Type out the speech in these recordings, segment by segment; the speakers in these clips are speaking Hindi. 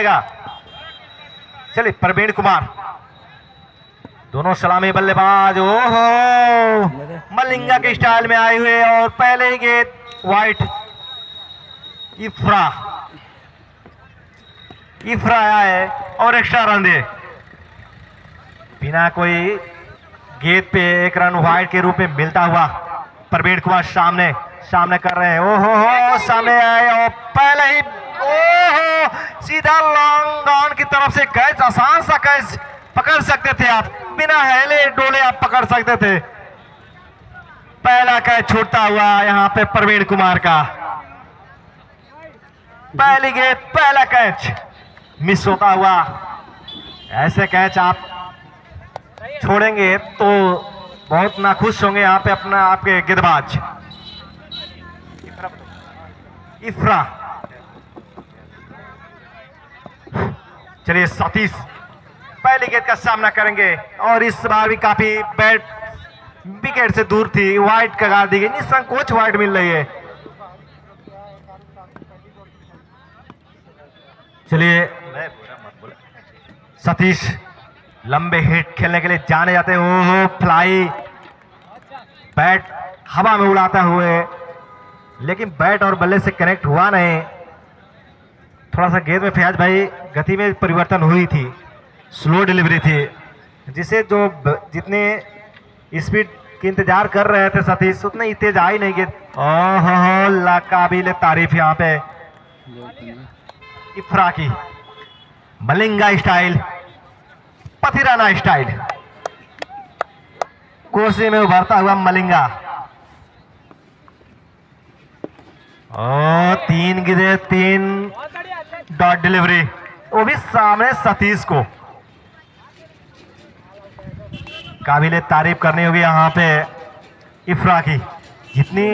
जाएगा। चलिए प्रवीण कुमार, दोनों सलामी बल्लेबाज ओहो मलिंगा के स्टाइल में आए हुए और पहले ही गेंद वाइट। इफ्रा आया है और एक्स्ट्रा रन दे, बिना कोई गेंद पे एक रन वाइट के रूप में मिलता हुआ प्रवीण कुमार सामने कर रहे हैं। ओहो सामने आए और पहले ही ओहो सीधा लॉन्ग ऑन की तरफ से कैच, आसान सा कैच पकड़ सकते थे आप, बिना हिले डोले आप पकड़ सकते थे। पहला कैच छूटता हुआ यहाँ पे प्रवीण कुमार का, पहली गेंद पहला कैच मिस होता हुआ। ऐसे कैच आप छोड़ेंगे तो बहुत नाखुश होंगे यहाँ पे आपके गेंदबाज। इफ्रा, चलिए सतीश पहली गेंद का सामना करेंगे और इस बार भी काफी बैट विकेट से दूर थी, वाइड कगार दी गई, निसंकोच वाइड मिल रही है। चलिए सतीश लंबे हिट खेलने के लिए जाने जाते हैं। ओहो फ्लाई, बैट हवा में उड़ाते हुए, लेकिन बैट और बल्ले से कनेक्ट हुआ नहीं। थोड़ा सा गेंद में फयाज भाई गति में परिवर्तन हुई थी, स्लो डिलीवरी थी, जिसे जो जितने स्पीड की इंतजार कर रहे थे सतीश उतने ही तेज आई नहीं गेंद। ओहो काबिल तारीफ यहाँ पे इफ्रा की, मलिंगा स्टाइल, पथिराना स्टाइल, कोसे में उभरता हुआ मलिंगा। और 3 गेंदें 3 डॉट डिलीवरी, वो भी सामने सतीश को। काबिले तारीफ करनी होगी यहाँ पे इफ्रा की, जितनी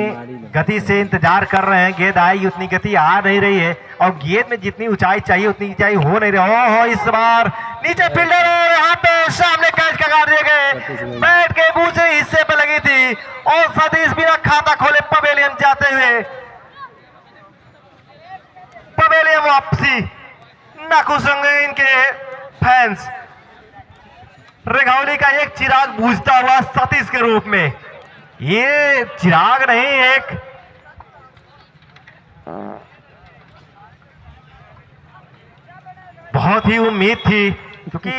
गति से इंतजार कर रहे हैं गेंद आएगी उतनी गति आ नहीं रही है, और गेंद में जितनी ऊंचाई चाहिए उतनी ऊंचाई हो नहीं रही। ओहो इस बार नीचे फील्डर और यहाँ पे सामने कैच कगार दिए गए, बैट के दूसरे हिस्से पे लगी थी और सतीश बिना खाता खोले पवेलियन जाते हुए, पवेलियन वापसी। नाखुश होंगे इनके फैंस। रेघौली का एक चिराग बुझता हुआ सतीश के रूप में, ये चिराग नहीं एक बहुत ही उम्मीद थी, क्योंकि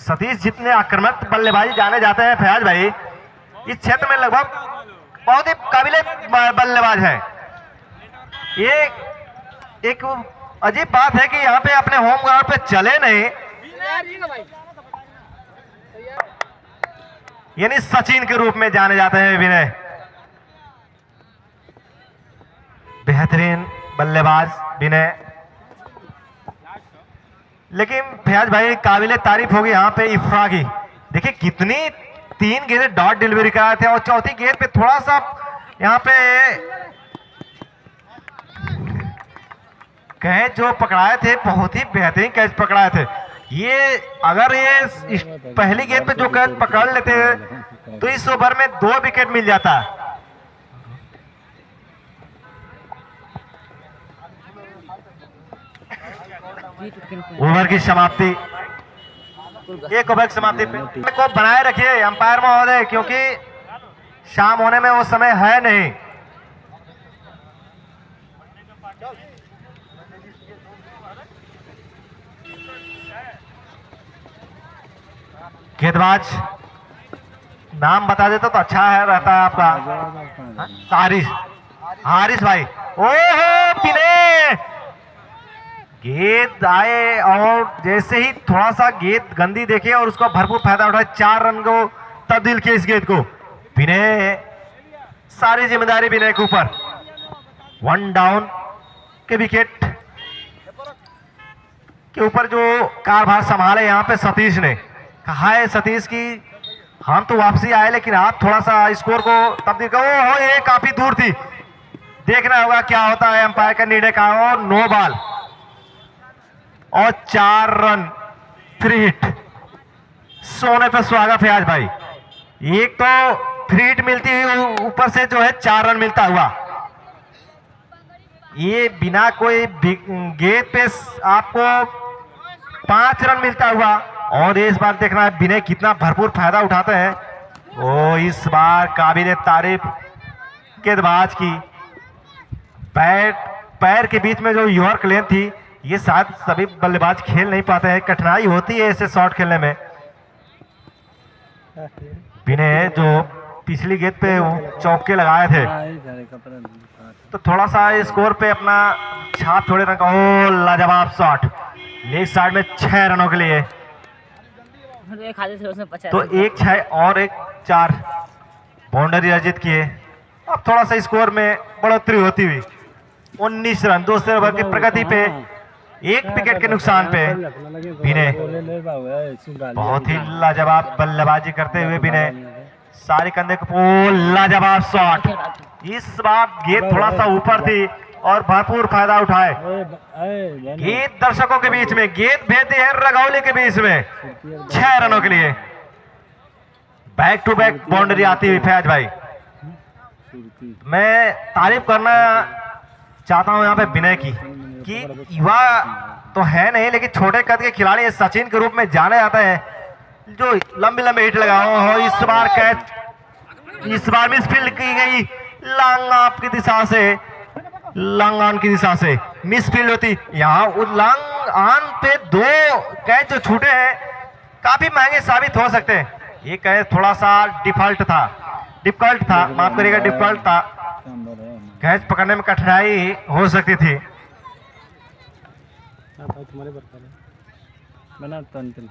सतीश जितने आक्रामक बल्लेबाजी जाने जाते हैं फयाज भाई, इस क्षेत्र में लगभग बहुत ही काबिले बल्लेबाज हैं। ये एक अजीब बात है कि यहाँ पे अपने होम ग्राउंड पे चले नहीं, यानी सचिन के रूप में जाने जाते हैं विनय। बेहतरीन बल्लेबाज विनय, लेकिन फयाज भाई काबिले तारीफ होगी यहाँ पे इफ्रा की। देखिए कितनी 3 गेंदें डॉट डिलीवरी कराए थे और चौथी गेंद पे थोड़ा सा यहाँ पे कैच जो पकड़ाए थे, बहुत ही बेहतरीन कैच पकड़ाए थे। ये अगर ये पहली गेंद पे जो कैच पकड़ लेते तो इस ओवर में 2 विकेट मिल जाता। ओवर की समाप्ति, एक ओवर की समाप्ति को बनाए रखिए अंपायर महोदय, क्योंकि शाम होने में वो समय है नहीं। गेंदबाज नाम बता देता तो अच्छा है रहता है आपका। हारिस भाई, ओहो पिने गेंद आए और जैसे ही थोड़ा सा गेंद गंदी देखे और उसका भरपूर फायदा उठाए, 4 रन को तब्दील किए इस गेंद को। विनय, सारी जिम्मेदारी विनय के ऊपर। 1 डाउन के विकेट के ऊपर जो कारभार संभाले यहाँ पे सतीश ने। कहा है सतीश की हम तो वापसी आए लेकिन आप थोड़ा सा स्कोर को तब्दील करो। हो ये काफी दूर थी, देखना होगा क्या होता है अंपायर का निर्णय का। और 9 बॉल और 4 रन, 3 हिट। सोने पे सुहागा फयाज भाई, एक तो 3 हिट मिलती हुई ऊपर से जो है 4 रन मिलता हुआ। ये बिना कोई गेंद पे आपको 5 रन मिलता हुआ। और इस बार देखना है विनय कितना भरपूर फायदा उठाते हैं। ओ इस बार काबिल तारीफ गेंदबाज की पैर के बीच में जो यॉर्क लेन थी, ये शायद सभी बल्लेबाज खेल नहीं पाते हैं, कठिनाई होती है ऐसे शॉट खेलने में। विनय जो पिछली गेंद पे चौके लगाए थे, तो थोड़ा सा स्कोर पे अपना छाप छोड़े रन का। ओ लाजवाब शॉट लेग साइड में 6 रनों के लिए। तो 1 6 और 1 4 बाउंड्री अर्जित किए। अब थोड़ा सा स्कोर में बढ़ोतरी होती हुई 19 रन। दूसरे ओवर की प्रगति पे 1 विकेट के नुकसान पे विनय बहुत ही लाजवाब बल्लेबाजी करते हुए विनय सारे कंधे को लाजवाब शॉट। इस बार गेंद थोड़ा सा ऊपर थी और भरपूर फायदा उठाए। गेंद दर्शकों के बीच में गेंद भेज दी है रगौली के बीच में 6 रनों के लिए। बैक टू बैक बाउंड्री आती हुई फैज भाई। मैं तारीफ करना चाहता हूं यहाँ पे विनय की कि युवा तो है नहीं, लेकिन छोटे कद के खिलाड़ी सचिन के रूप में जाने जाते हैं, जो लंबे लंबे हिट लगाओ हो। इस बार कैच, इस बार मिस फील्ड की गई लॉन्ग ऑफ की दिशा से, लॉन्ग ऑन की दिशा से मिस फील्ड होती। यहाँ लॉन्ग ऑन पे 2 कैच जो छूटे हैं काफी महंगे साबित हो सकते हैं। ये कैच थोड़ा सा डिफॉल्ट था, माफ करिएगा, डिफॉल्ट था। कैच पकड़ने में कठिनाई हो सकती थी। तुम्हारे बना तंत्र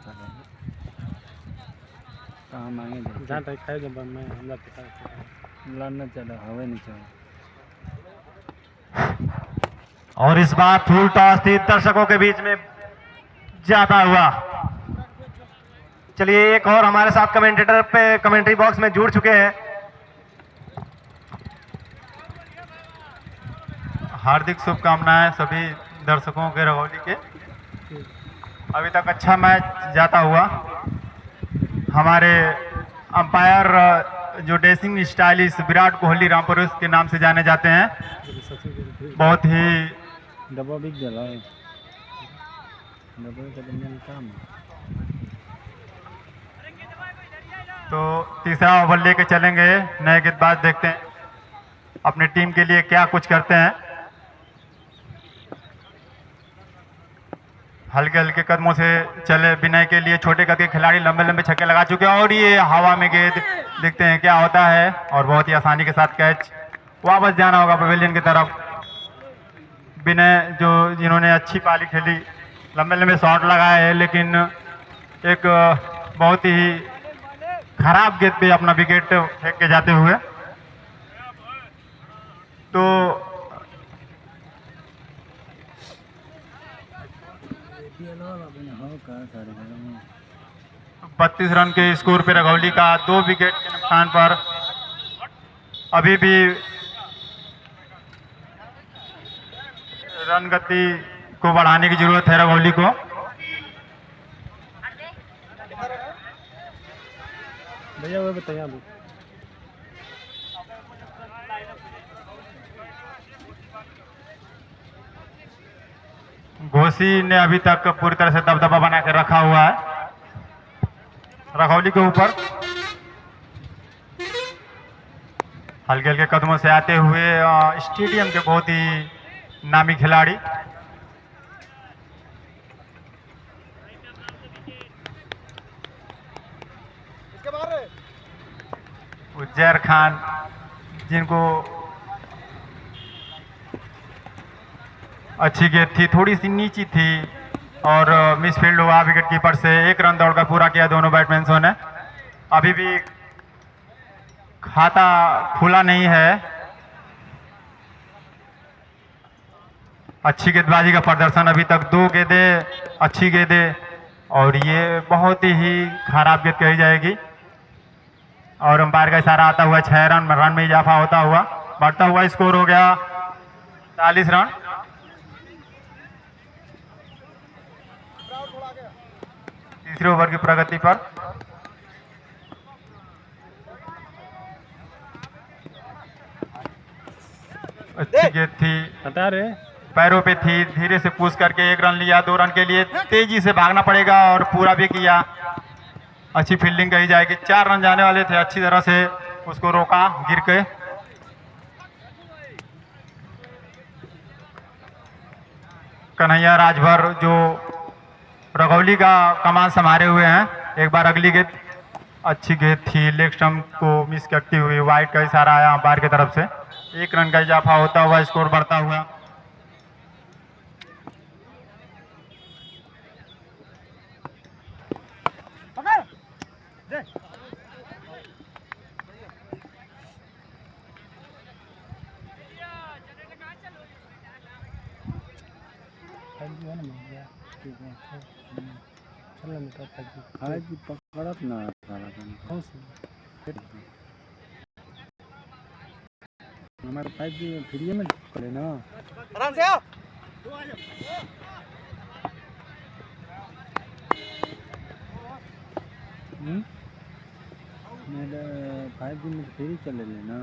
कहाँ मांगे जान रहे खाए जब मैं हमरा पता लड़ना चला हवे नहीं चला। और इस बार फुल टॉस थी दर्शकों के बीच में जाता हुआ। चलिए एक और हमारे साथ कमेंटेटर पे कमेंट्री बॉक्स में जुड़ चुके हैं। हार्दिक शुभकामनाएं सभी दर्शकों के रगौली के। अभी तक अच्छा मैच जाता हुआ। हमारे अंपायर जो ड्रेसिंग स्टाइलिस्ट विराट कोहली रामपुरुष के नाम से जाने जाते हैं, बहुत ही डब्बा बिक गया काम। तो तीसरा ओवर लेके चलेंगे। नए गेंदबाज देखते हैं अपने टीम के लिए क्या कुछ करते हैं। हल्के हल्के कदमों से चले विनय के लिए छोटे कद के खिलाड़ी लंबे लंबे छक्के लगा चुके हैं और ये हवा में गेंद देखते हैं क्या होता है। और बहुत ही आसानी के साथ कैच, वापस जाना होगा पवेलियन की तरफ। विनय जो जिन्होंने अच्छी पारी खेली, लंबे लंबे शॉट लगाए हैं, लेकिन एक बहुत ही खराब गेंद पे अपना विकेट फेंक के जाते हुए। तो 32 रन के स्कोर पे रघौली का 2 विकेट के नुकसान पर अभी भी रन गति को बढ़ाने की जरूरत है रघौली को। भैया वो बताइए अभी। घोसी ने अभी तक पूरी तरह से दबदबा बना के रखा हुआ है रघौली के ऊपर। हल्के हल्के कदमों से आते हुए स्टेडियम के बहुत ही नामी खिलाड़ी उज्जैर खान, जिनको अच्छी गेंद थी, थोड़ी सी नीची थी और मिस फील्ड हुआ विकेट कीपर से। 1 रन दौड़कर पूरा किया दोनों बैट्समैनों ने। अभी भी खाता खुला नहीं है। अच्छी गेंदबाजी का प्रदर्शन, अभी तक 2 गेंदें अच्छी गेंदें और ये बहुत ही खराब गेंद कही जाएगी। और अंपायर का इशारा आता हुआ 6 रन में इजाफा होता हुआ बढ़ता हुआ स्कोर हो गया 40 रन। तीसरे ओवर की प्रगति पर अच्छी गेंद थी। हटा रहे पैरों पे थी, धीरे से पुश करके 1 रन लिया। 2 रन के लिए तेजी से भागना पड़ेगा और पूरा भी किया। अच्छी फील्डिंग कही जाएगी। 4 रन जाने वाले थे, अच्छी तरह से उसको रोका गिर के। कन्हैया राजभर जो रघौली का कमान संभाले हुए हैं। एक बार अगली गेंद, अच्छी गेंद थी, लेग स्टंप को मिस करती हुई वाइड का इशारा आया अंपायर की तरफ से। 1 रन का इजाफा होता हुआ स्कोर बढ़ता हुआ। है ना भैया, ठीक है। चल ना बेटा, आज पकड़त ना सारा कौन सी हमारे 5G फ्री में करे ना, आराम से आओ। मेरा 5G में फ्री चले लेना।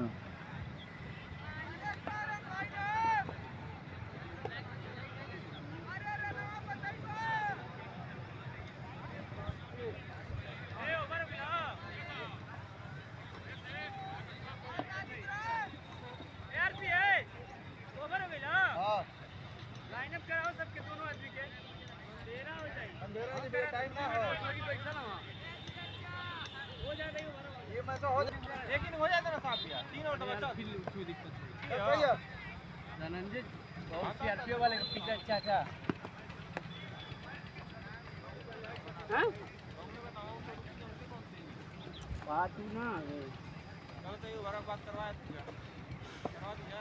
लेकिन हो जाता ना साहब यार, 3 आउट बचा, कोई दिक्कत नहीं है। धनंजय बहुत सीआरपीओ वाले का पिता चाचा हैं, बात ही ना तो ये बड़ा बात करवाया करवा दिया।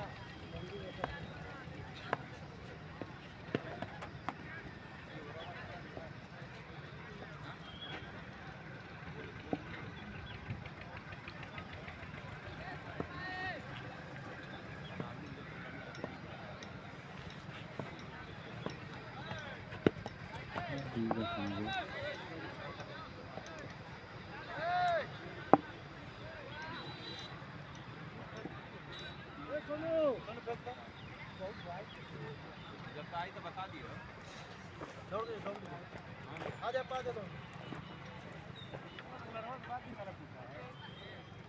बता दियो, छोड़ दो आ जा पा दे।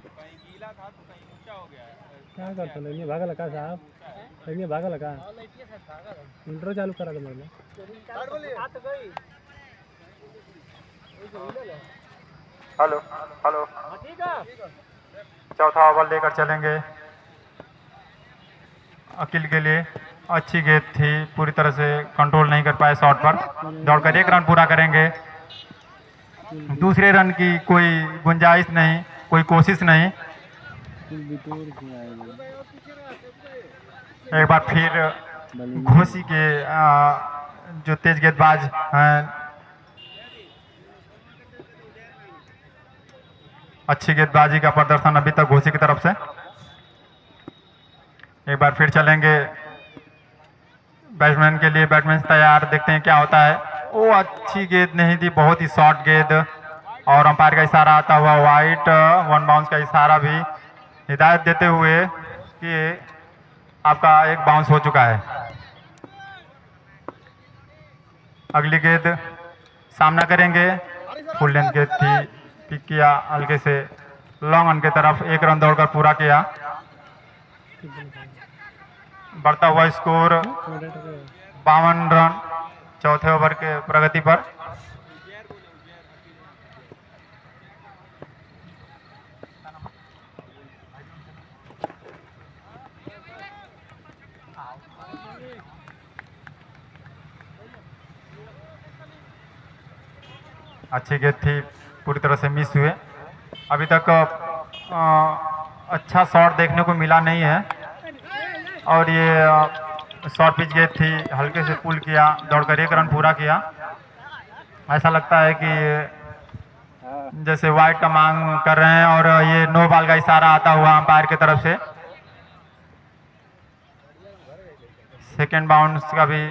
कहीं गीला था तो कहीं ऊंचा हो गया। क्या करता नहीं भागा लगा साहब, नहीं भागा लगा इंट्रो चालू करा दो मतलब। हेलो हेलो, ठीक है। चौथा ओवर लेकर चलेंगे अकील के लिए। अच्छी गेंद थी, पूरी तरह से कंट्रोल नहीं कर पाए शॉट पर। दौड़कर 1 रन पूरा करेंगे। दूसरे रन की कोई गुंजाइश नहीं, कोई कोशिश नहीं। एक बार फिर घोसी के जो तेज गेंदबाज हैं, अच्छी गेंदबाजी का प्रदर्शन अभी तक घोसी की तरफ से। एक बार फिर चलेंगे बैट्समैन के लिए। बैट्समैन तैयार, देखते हैं क्या होता है। वो अच्छी गेंद नहीं थी, बहुत ही शॉर्ट गेंद, और अंपायर का इशारा आता हुआ वाइट। 1 बाउंस का इशारा भी हिदायत देते हुए कि आपका 1 बाउंस हो चुका है। अगली गेंद सामना करेंगे, फुल लेंथ गेंद थी, पिक किया हल्के से लॉन्ग ऑन की तरफ। 1 रन दौड़कर पूरा किया। बढ़ता हुआ स्कोर 52 रन चौथे ओवर के प्रगति पर। अच्छी गेंद थी, पूरी तरह से मिस हुए। अभी तक अच्छा शॉट देखने को मिला नहीं है, और ये शॉर्ट पिच गेंद थी, हल्के से पुल किया, दौड़कर 1 रन पूरा किया। ऐसा लगता है कि जैसे वाइड का मांग कर रहे हैं, और ये नो बॉल का इशारा आता हुआ अंपायर की तरफ से। सेकेंड बाउंस का भी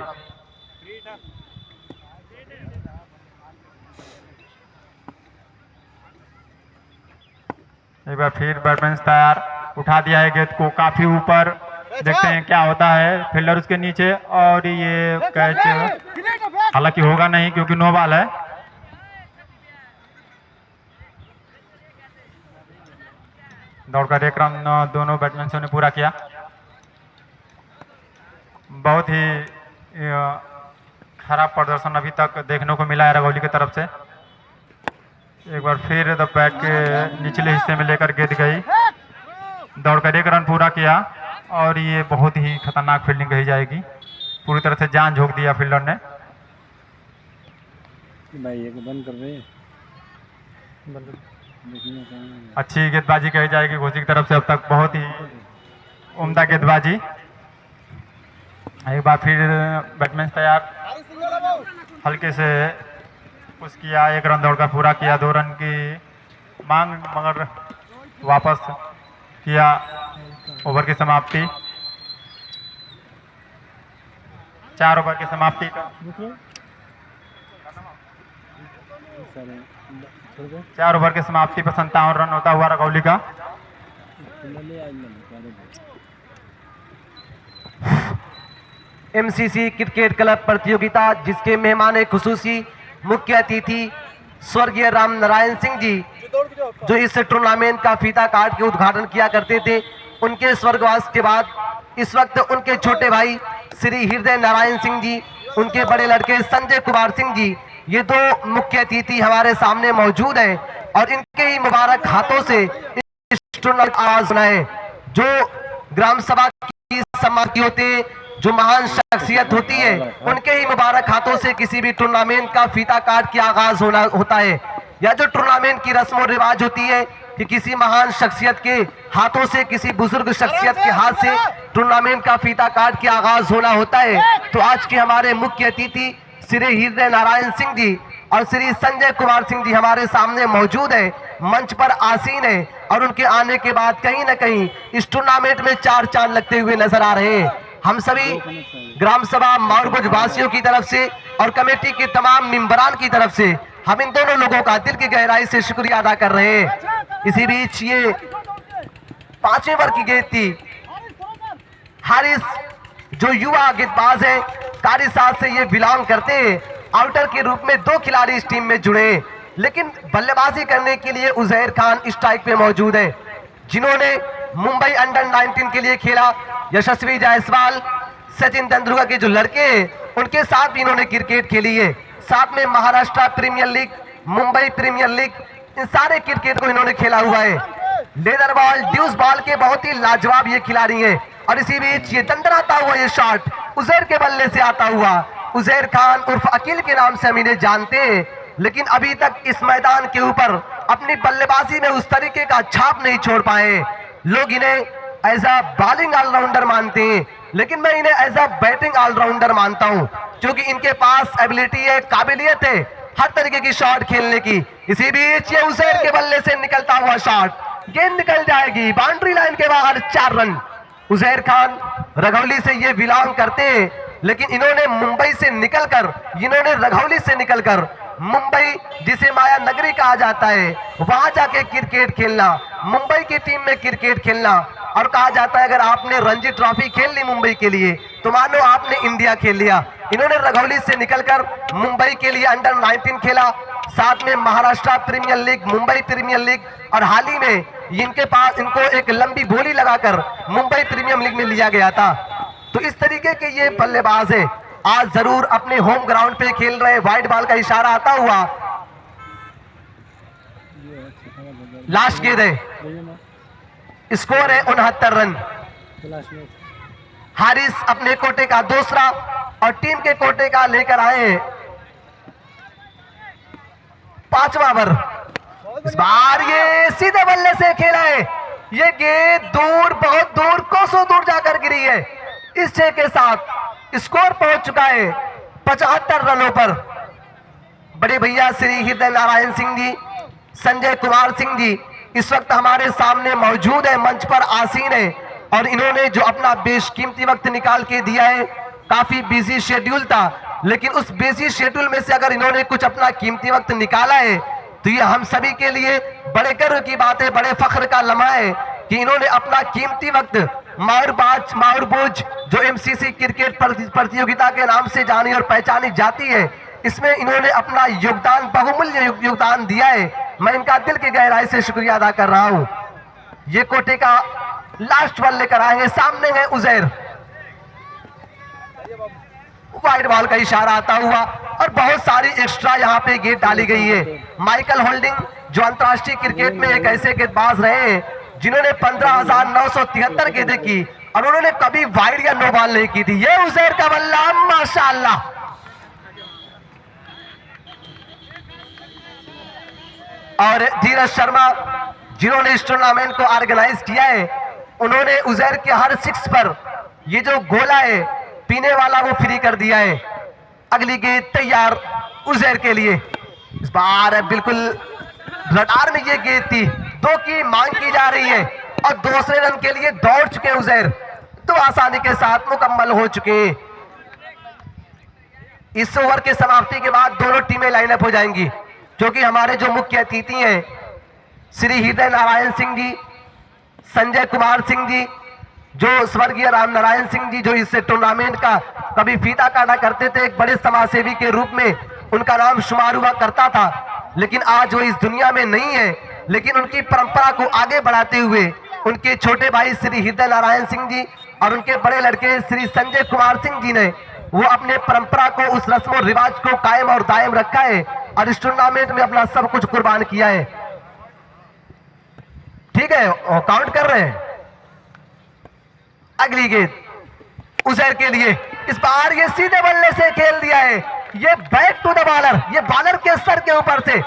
एक बार फिर बैट्समैन तैयार, उठा दिया है गेंद को काफी ऊपर। देखते हैं क्या होता है। फील्डर उसके नीचे और ये कैच हालांकि होगा नहीं क्योंकि नो बॉल है। दौड़कर 1 रन दोनों बैट्समैनों ने पूरा किया। बहुत ही खराब प्रदर्शन अभी तक देखने को मिला है रगौली की तरफ से। एक बार फिर द बैट के निचले हिस्से में लेकर गेंद गई, दौड़कर 1 रन पूरा किया और ये बहुत ही खतरनाक फील्डिंग कही जाएगी। पूरी तरह से जान झोंक दिया फील्डर ने। भाई एक बंद कर रहे अच्छी गेंदबाजी कही जाएगी घोसी की तरफ से अब तक, बहुत ही उम्दा गेंदबाजी। एक बार फिर बैट्समैन तैयार, हल्के से पुश किया, 1 रन दौड़कर पूरा किया। 2 रन की मांग मगर वापस किया। ओवर की समाप्ति, 4 ओवर की समाप्ति का 4 ओवर की समाप्ति पर 57 रन होता हुआ रगौली का। एमसीसी क्रिकेट क्लब प्रतियोगिता जिसके मेहमान खुसूसी मुख्य अतिथि स्वर्गीय राम नारायण सिंह जी जो इस टूर्नामेंट का फीता काट के उद्घाटन किया करते थे, उनके स्वर्गवास के बाद इस वक्त उनके छोटे भाई श्री हृदय नारायण सिंह जी, उनके बड़े लड़के संजय कुमार सिंह जी, ये 2 मुख्य अतिथि हमारे सामने मौजूद हैं और इनके ही मुबारक हाथों से इस टूर्नामेंट आगाज होना है। जो ग्राम सभा की सम्मानित होते, जो महान शख्सियत होती है, उनके ही मुबारक हाथों से किसी भी टूर्नामेंट का फीता काट के आगाज होता है। या जो टूर्नामेंट की रस्म और रिवाज होती है कि किसी महान शख्सियत के हाथों से, किसी बुजुर्ग शख्सियत के हाथ से टूर्नामेंट का फीता काट के आगाज होना होता है। तो आज के हमारे मुख्य अतिथि श्री हृदय नारायण सिंह जी और श्री संजय कुमार सिंह जी हमारे सामने मौजूद है, मंच पर आसीन है और उनके आने के बाद कहीं ना कहीं इस टूर्नामेंट में 4 चांद लगते हुए नजर आ रहे हैं। हम सभी ग्राम सभा माउरगुज वासियों की तरफ से और कमेटी के तमाम मेंबरान की तरफ से हम इन दोनों लोगों का दिल की गहराई से शुक्रिया अदा कर रहे हैं। इसी बीच ये 5वें ओवर की गेंद थी। हारिस जो युवा गेंदबाज है, कारिसाज से ये बिलोंग करते हैं, आउटर के रूप में 2 खिलाड़ी इस टीम में जुड़े, लेकिन बल्लेबाजी करने के लिए उजैर खान स्ट्राइक पे मौजूद है, जिन्होंने मुंबई अंडर 19 के लिए खेला। यशस्वी जायसवाल, सचिन तेंदुलकर के जो लड़के हैं उनके साथ भी इन्होंने क्रिकेट खेली है। साथ में Maharashtra Premier League, Mumbai Premier League, इन सारे क्रिकेट को इन्होंने खेला हुआ है। लेदर बॉल, ड्यूस बॉल के बहुत ही लाजवाब ये खिलाड़ी हैं। और इसी बीच ये दंदनाता हुआ ये शॉट उजैर के बल्ले से आता हुआ, उजैर खान उर्फ अकील के नाम से हम इन्हें जानते हैं, लेकिन अभी तक इस मैदान के ऊपर अपनी बल्लेबाजी में उस तरीके का छाप नहीं छोड़ पाए। लोग इन्हें एज अ बॉलिंग ऑलराउंडर मानते हैं, लेकिन मैं इन्हें एज अ बैटिंग ऑलराउंडर मानता हूं, क्योंकि इनके पास एबिलिटी है, काबिलियत है हर तरीके की शॉट खेलने की। इसी बीच ये उजैर के बल्ले से निकलता हुआ शॉट, गेंद निकल जाएगी बाउंड्री लाइन के बाहर, 4 रन। उजैर खान रघौली से ये बिलोंग करते हैं, लेकिन इन्होंने मुंबई से निकलकर, इन्होंने रघौली से निकलकर मुंबई जिसे माया नगरी कहा जाता है वहां जाके क्रिकेट खेलना, मुंबई की टीम में क्रिकेट खेलना, और कहा जाता है अगर आपने रणजी ट्रॉफी खेल ली मुंबई के लिए तो मानो आपने इंडिया खेल लिया। इन्होंने रघौली से निकलकर मुंबई के लिए अंडर 19 खेला, साथ में Maharashtra Premier League, Mumbai Premier League, और हाल ही में इनको एक लंबी बोली लगाकर मुंबई प्रीमियर लीग में लिया गया था। तो इस तरीके के ये बल्लेबाज है। आज जरूर अपने होम ग्राउंड पे खेल रहे, व्हाइट बॉल का इशारा आता हुआ, लास्ट गेंद है, स्कोर है 69 रन। हारिस अपने कोटे का दूसरा और टीम के कोटे का लेकर आए 5वां ओवर। इस बार ये सीधे बल्ले से खेला है, ये गेंद दूर, बहुत दूर, कोसों दूर जाकर गिरी है। इस छह के साथ स्कोर पहुंच चुका है 75 रनों पर। बड़े भैया श्री हृदय नारायण सिंह जी, संजय कुमार सिंह जी इस वक्त हमारे सामने मौजूद है, मंच पर आसीन है, और इन्होंने जो अपना बेशकीमती वक्त निकाल के दिया है, काफी बिजी शेड्यूल था, लेकिन उस बिजी शेड्यूल में से अगर इन्होंने कुछ अपना कीमती वक्त निकाला है तो ये हम सभी के लिए बड़े गर्व की बात है, बड़े फख्र का लम्हा है कि इन्होंने अपना कीमती वक्त माउरबोज जो एमसीसी क्रिकेट प्रतियोगिता के नाम से जानी और पहचानी जाती है, इसमें इन्होंने अपना योगदान, बहुमूल्य योगदान दिया है। मैं इनका दिल की गहराई से शुक्रिया अदा कर रहा हूं। ये कोटे का लास्ट बॉल लेकर आएंगे, सामने है उजैर, वाइड बॉल का इशारा आता हुआ और बहुत सारी एक्स्ट्रा यहाँ पे गेंद डाली गई है। माइकल होल्डिंग जो अंतर्राष्ट्रीय क्रिकेट में एक ऐसे गेंदबाज रहे हैं जिन्होंने 15,973 गेंदें की और उन्होंने कभी वाइड या नो बॉल नहीं की थी। ये उजैर का बल्ला, माशाअल्लाह। और धीरज शर्मा जिन्होंने इस टूर्नामेंट को ऑर्गेनाइज किया है, उन्होंने उजैर के हर सिक्स पर ये जो गोला है पीने वाला वो फ्री कर दिया है। अगली गेंद तैयार उजैर के लिए, इस बार बिल्कुल रडार में ये गेंद थी, 2 की मांग की जा रही है और दूसरे रन के लिए दौड़ चुके उजैर, 2 आसानी के साथ मुकम्मल हो चुके। इस ओवर के समाप्ति के बाद दोनों टीमें लाइनअप हो जाएंगी, जो कि हमारे जो मुख्य अतिथि हैं श्री हृदय नारायण सिंह जी, संजय कुमार सिंह जी, जो स्वर्गीय राम नारायण सिंह जी जो इस टूर्नामेंट का कभी फीता काटा करते थे, एक बड़े समाजसेवी के रूप में उनका नाम शुमार हुआ करता था, लेकिन आज वो इस दुनिया में नहीं है। लेकिन उनकी परंपरा को आगे बढ़ाते हुए उनके छोटे भाई श्री हृदय नारायण सिंह जी और उनके बड़े लड़के श्री संजय कुमार सिंह जी ने वो अपने परंपरा को, उस रस्म और रिवाज को कायम और दायम रखा है और इस टूर्नामेंट में अपना सब कुछ कुर्बान किया है। ठीक है, काउंट कर रहे हैं। अगली गेंद उजैर के लिए, इस बार ये सीधे बल्ले से खेल दिया है, ये बैक टू द बॉलर, ये बॉलर के सर के ऊपर से,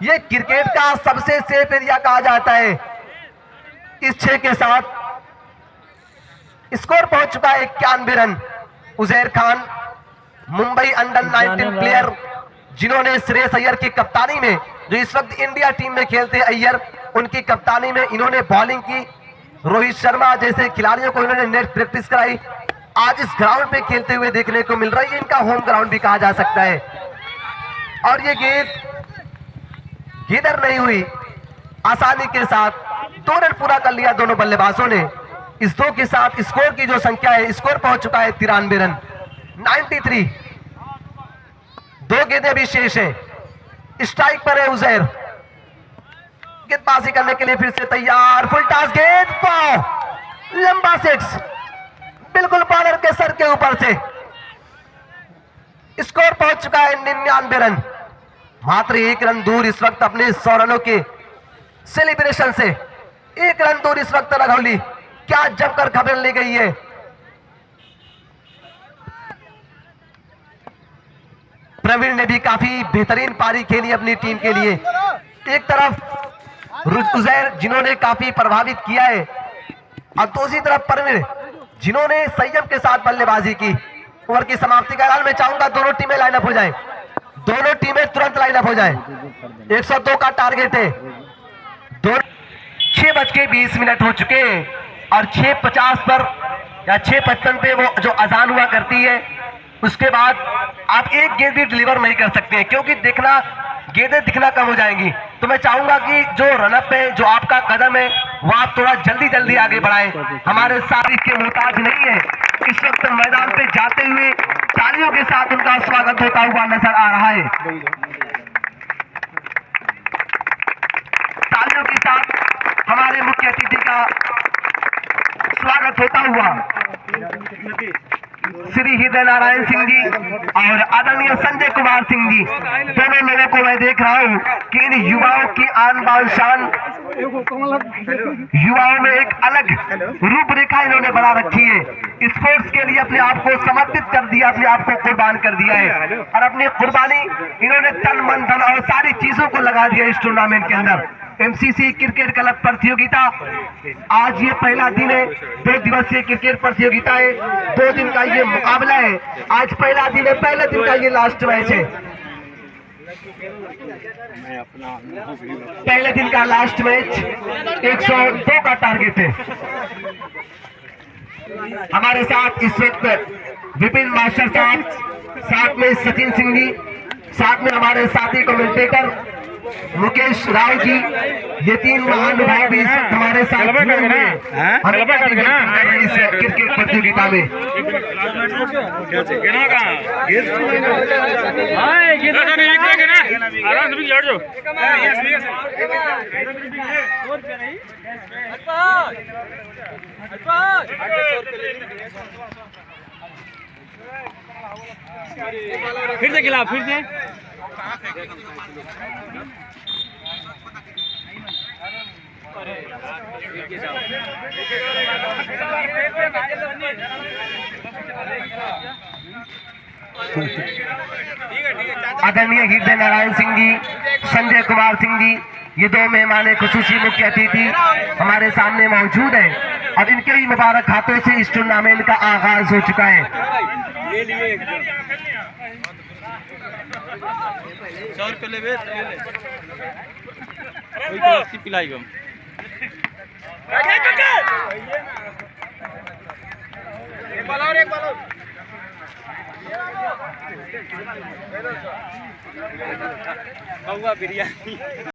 ये क्रिकेट का सबसे सेफ एरिया कहा जाता है। इस 6 के साथ स्कोर पहुंच चुका है 91 run. Uzair Khan Mumbai under 19 player जिन्होंने श्रेयस अय्यर की कप्तानी में, जो इस वक्त इंडिया टीम में खेलते हैं अय्यर, उनकी कप्तानी में इन्होंने बॉलिंग की। रोहित शर्मा जैसे खिलाड़ियों को इन्होंने नेट प्रैक्टिस कराई। आज इस ग्राउंड पे खेलते हुए देखने को मिल रहा है, इनका होम ग्राउंड भी कहा जा सकता है। और ये गेंद गिदर नहीं हुई, आसानी के साथ 2 रन पूरा कर लिया दोनों बल्लेबाजों ने। इस 2 के साथ स्कोर की जो संख्या है, स्कोर पहुंच चुका है 93 रन, 93। 2 गेंदें भी शेष है। स्ट्राइक पर है उजैर, गेंदबाजी करने के लिए फिर से तैयार, फुल टॉस गेंद, पाव, लंबा 6, बिल्कुल बॉलर के सर के ऊपर से। स्कोर पहुंच चुका है 99 रन, मात्र 1 रन दूर इस वक्त अपने 100 रनों के सेलिब्रेशन से। 1 रन दूर इस वक्त रघौली, क्या जमकर खबर ली गई है। प्रवीण ने भी काफी बेहतरीन पारी खेली अपनी टीम के लिए। एक तरफ उजैर जिन्होंने काफी प्रभावित किया है और दूसरी तरफ प्रवीण जिन्होंने संयम के साथ बल्लेबाजी की। ओवर की समाप्ति का ऐलान मैं चाहूंगा दोनों टीमें लाइनअप हो जाएं, दोनों टीमें तुरंत लाइनअप हो जाएं। 102 का टारगेट है। 6:20 हो चुके हैं और 6:50 पर या 6:55 पे वो जो अजान हुआ करती है, उसके बाद आप एक गेंद भी डिलीवर नहीं कर सकते हैं, क्योंकि देखना गेंदें दिखना कम हो जाएंगी। तो मैं चाहूंगा कि जो रनअप है, जो आपका कदम है, वो आप थोड़ा जल्दी जल्दी आगे बढ़ाएं। हमारे साथ इसके मोहताज नहीं है। इस वक्त मैदान पे जाते हुए तालियों के साथ उनका स्वागत होता हुआ नजर आ रहा है। तालियों के साथ हमारे मुख्य अतिथि का स्वागत होता हुआ श्री हृदय नारायण सिंह जी और आदरणीय संजय कुमार सिंह जी, दोनों लोगों को मैं देख रहा हूं कि इन युवाओं की आन बान शान, युवाओं में एक अलग रूपरेखा इन्होंने बना रखी है। स्पोर्ट्स के लिए अपने आप को समर्पित कर दिया, अपने आप को कुर्बान कर दिया है और अपनी कुर्बानी इन्होंने तन मन धन और सारी चीजों को लगा दिया इस टूर्नामेंट के अंदर। एमसीसी क्रिकेट क्लब प्रतियोगिता आज ये पहला दिन है। 2 दिवसीय क्रिकेट प्रतियोगिता है, 2 दिन का ये मुकाबला है। आज पहला दिन है, पहले दिन का ये लास्ट मैच है। पहले दिन का लास्ट मैच 102 का टारगेट है। हमारे साथ इस वक्त विपिन मास्टर साहब, साथ में सचिन सिंह जी, साथ में हमारे साथी कमेंटेटर मुकेश राव जी, ये तीन महानुभाव भी इस वक्त हमारे साथ जुड़े हुए हैं। हमें काफी वेलकम कर रहे हैं इस क्रिकेट प्रतियोगिता में। फिर से खिला, फिर से आदरणीय हृदय नारायण सिंह जी, संजय कुमार सिंह जी, ये दो मेहमान खुसूसी मुख्य अतिथि हमारे सामने मौजूद हैं और इनके ही मुबारक हाथों से इस टूर्नामेंट का आगाज हो चुका है। पिलाई गम बिरयानी